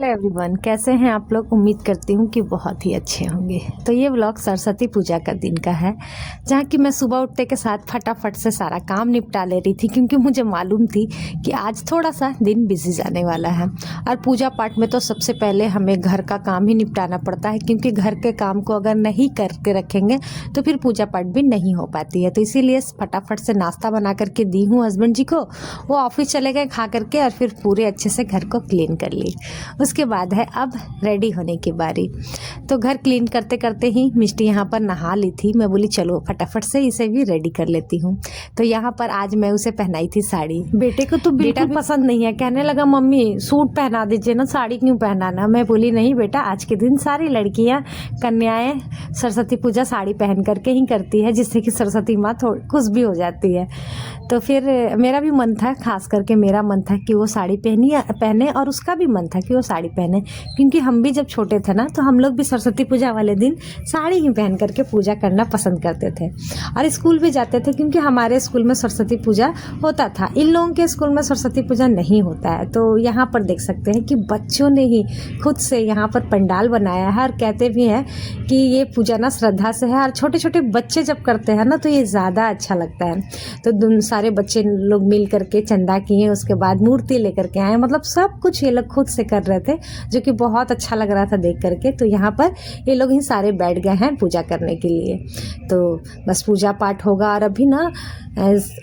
Hello everyone, कैसे हैं आप लोग। उम्मीद करती हूँ कि बहुत ही अच्छे होंगे। तो ये व्लॉग सरस्वती पूजा का दिन का है, जहाँ कि मैं सुबह उठते के साथ फटाफट से सारा काम निपटा ले रही थी, क्योंकि मुझे मालूम थी कि आज थोड़ा सा दिन बिजी जाने वाला है। और पूजा पाठ में तो सबसे पहले हमें घर का काम ही निपटाना पड़ता है, क्योंकि घर के काम को अगर नहीं करके रखेंगे तो फिर पूजा पाठ भी नहीं हो पाती है। तो इसीलिए फटाफट से नाश्ता बना करके दी हूँ हस्बैंड जी को। वो ऑफिस चले गए खा करके, और फिर पूरे अच्छे से घर को क्लीन कर ली। उसके बाद है अब रेडी होने की बारी। तो घर क्लीन करते करते ही मिष्टी यहाँ पर नहा ली थी। मैं बोली चलो फटाफट से इसे भी रेडी कर लेती हूँ। तो यहाँ पर आज मैं उसे पहनाई थी साड़ी। बेटे को तो बिल्कुल पसंद नहीं है, कहने लगा मम्मी सूट पहना दीजिए ना, साड़ी क्यों पहनाना। मैं बोली नहीं बेटा, आज के दिन सारी लड़कियाँ कन्याएं सरस्वती पूजा साड़ी पहन करके ही करती है, जिससे कि सरस्वती माँ थोड़ी खुश भी हो जाती है। तो फिर मेरा भी मन था, खास करके मेरा मन था कि वो साड़ी पहने, और उसका भी मन था कि वो साड़ी पहने, क्योंकि हम भी जब छोटे थे ना तो हम लोग भी सरस्वती पूजा वाले दिन साड़ी ही पहन करके पूजा करना पसंद करते थे और स्कूल भी जाते थे, क्योंकि हमारे स्कूल में सरस्वती पूजा होता था। इन लोगों के स्कूल में सरस्वती पूजा नहीं होता है। तो यहाँ पर देख सकते हैं कि बच्चों ने ही खुद से यहाँ पर पंडाल बनाया है, और कहते भी हैं कि ये पूजा ना श्रद्धा से है, और छोटे छोटे बच्चे जब करते हैं ना तो ये ज़्यादा अच्छा लगता है। तो सारे बच्चे लोग मिल करके चंदा किए, उसके बाद मूर्ति लेकर के आए, मतलब सब कुछ ये लोग खुद से कर रहे थे, जो कि बहुत अच्छा लग रहा था देख करके। तो यहाँ पर ये लोग ही सारे बैठ गए हैं पूजा करने के लिए। तो बस पूजा पाठ होगा, और अभी ना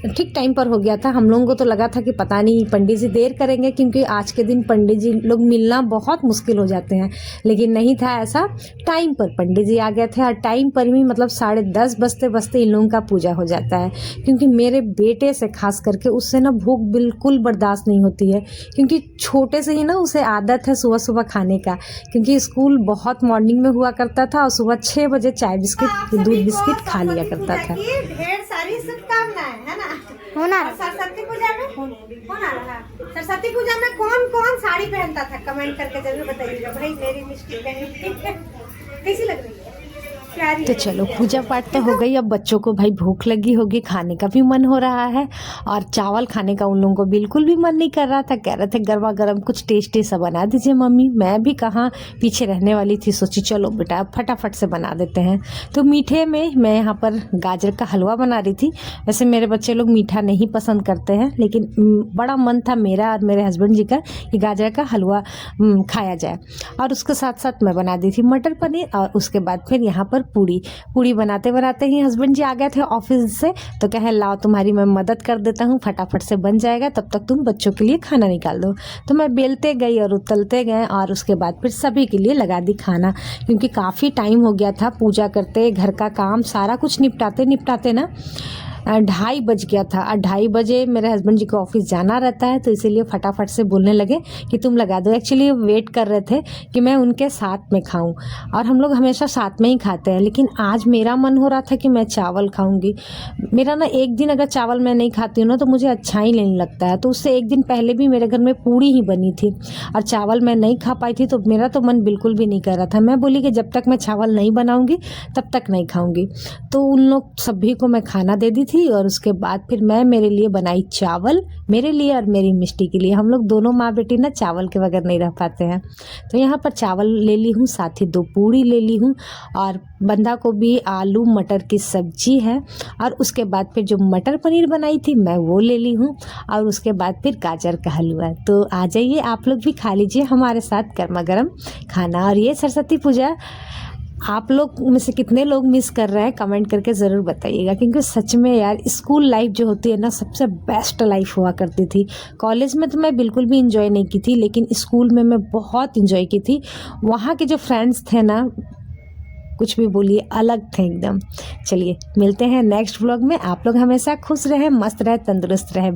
ठीक टाइम पर हो गया था। हम लोगों को तो लगा था कि पता नहीं पंडित जी देर करेंगे, क्योंकि आज के दिन पंडित जी लोग मिलना बहुत मुश्किल हो जाते हैं, लेकिन नहीं था ऐसा। टाइम पर पंडित जी आ गए थे, और टाइम पर भी मतलब 10:30 बजते बजते इन लोगों का पूजा हो जाता है। क्योंकि मेरे बेटे से खास करके उससे ना भूख बिल्कुल बर्दाश्त नहीं होती है, क्योंकि छोटे से ही ना उसे आदत है सुबह सुबह खाने का, क्योंकि स्कूल बहुत मॉर्निंग में हुआ करता था, और सुबह 6 बजे चाय बिस्किट दूध बिस्किट खा लिया करता था। ढेर सारी शुभकामनाएं है ना। होना सरस्वती पूजा में होना रहा। सरस्वती पूजा में कौन कौन साड़ी पहनता था, कमेंट करके जरूर बताइएगा भाई। मेरी मिष्टी कैसी लग रही है? तो चलो पूजा पाठ तो हो गई। अब बच्चों को भाई भूख लगी होगी, खाने का भी मन हो रहा है, और चावल खाने का उन लोगों को बिल्कुल भी मन नहीं कर रहा था। कह रहे थे गर्मा गर्म कुछ टेस्टी सा बना दीजिए मम्मी। मैं भी कहाँ पीछे रहने वाली थी, सोची चलो बेटा फटाफट से बना देते हैं। तो मीठे में मैं यहाँ पर गाजर का हलवा बना रही थी। वैसे मेरे बच्चे लोग मीठा नहीं पसंद करते हैं, लेकिन बड़ा मन था मेरा और मेरे हस्बैंड जी का कि गाजर का हलवा खाया जाए। और उसके साथ साथ मैं बना दी थी मटर पनीर, और उसके बाद फिर यहाँ पर पूड़ी बनाते बनाते ही हस्बैंड जी आ गए थे ऑफिस से। तो कहे लाओ तुम्हारी मैं मदद कर देता हूँ, फटाफट से बन जाएगा, तब तक तुम बच्चों के लिए खाना निकाल दो। तो मैं बेलते गई और उतलते गए, और उसके बाद फिर सभी के लिए लगा दी खाना, क्योंकि काफ़ी टाइम हो गया था पूजा करते, घर का काम सारा कुछ निपटाते ना 2:30 बज गया था। और 2:30 बजे मेरे हस्बैंड जी को ऑफिस जाना रहता है, तो इसीलिए फटाफट से बोलने लगे कि तुम लगा दो। एक्चुअली वेट कर रहे थे कि मैं उनके साथ में खाऊं, और हम लोग हमेशा साथ में ही खाते हैं, लेकिन आज मेरा मन हो रहा था कि मैं चावल खाऊंगी। मेरा ना एक दिन अगर चावल मैं नहीं खाती हूँ ना तो मुझे अच्छा ही नहीं लगता है। तो उससे एक दिन पहले भी मेरे घर में पूड़ी ही बनी थी, और चावल मैं नहीं खा पाई थी, तो मेरा तो मन बिल्कुल भी नहीं कर रहा था। मैं बोली कि जब तक मैं चावल नहीं बनाऊंगी तब तक नहीं खाऊंगी। तो उन लोग सभी को मैं खाना दे दी थी, और उसके बाद फिर मैं मेरे लिए बनाई चावल, मेरे लिए और मेरी मिष्टी के लिए। हम लोग दोनों माँ बेटी ना चावल के बगैर नहीं रह पाते हैं। तो यहाँ पर चावल ले ली हूँ, साथ ही 2 पूड़ी ले ली हूँ, और बंधा गोभी आलू मटर की सब्जी है, और उसके बाद फिर जो मटर पनीर बनाई थी मैं वो ले ली हूँ, और उसके बाद फिर गाजर का हलवा। तो आ जाइए आप लोग भी खा लीजिए हमारे साथ गर्मा गर्म खाना। और ये सरस्वती पूजा आप लोग में से कितने लोग मिस कर रहे हैं कमेंट करके ज़रूर बताइएगा, क्योंकि सच में यार स्कूल लाइफ जो होती है ना सबसे बेस्ट लाइफ हुआ करती थी। कॉलेज में तो मैं बिल्कुल भी इंजॉय नहीं की थी, लेकिन स्कूल में मैं बहुत इंजॉय की थी। वहाँ के जो फ्रेंड्स थे ना, कुछ भी बोलिए, अलग थे एकदम। चलिए मिलते हैं नेक्स्ट व्लॉग में। आप लोग हमेशा खुश रहे, मस्त रहे, तंदुरुस्त रहे।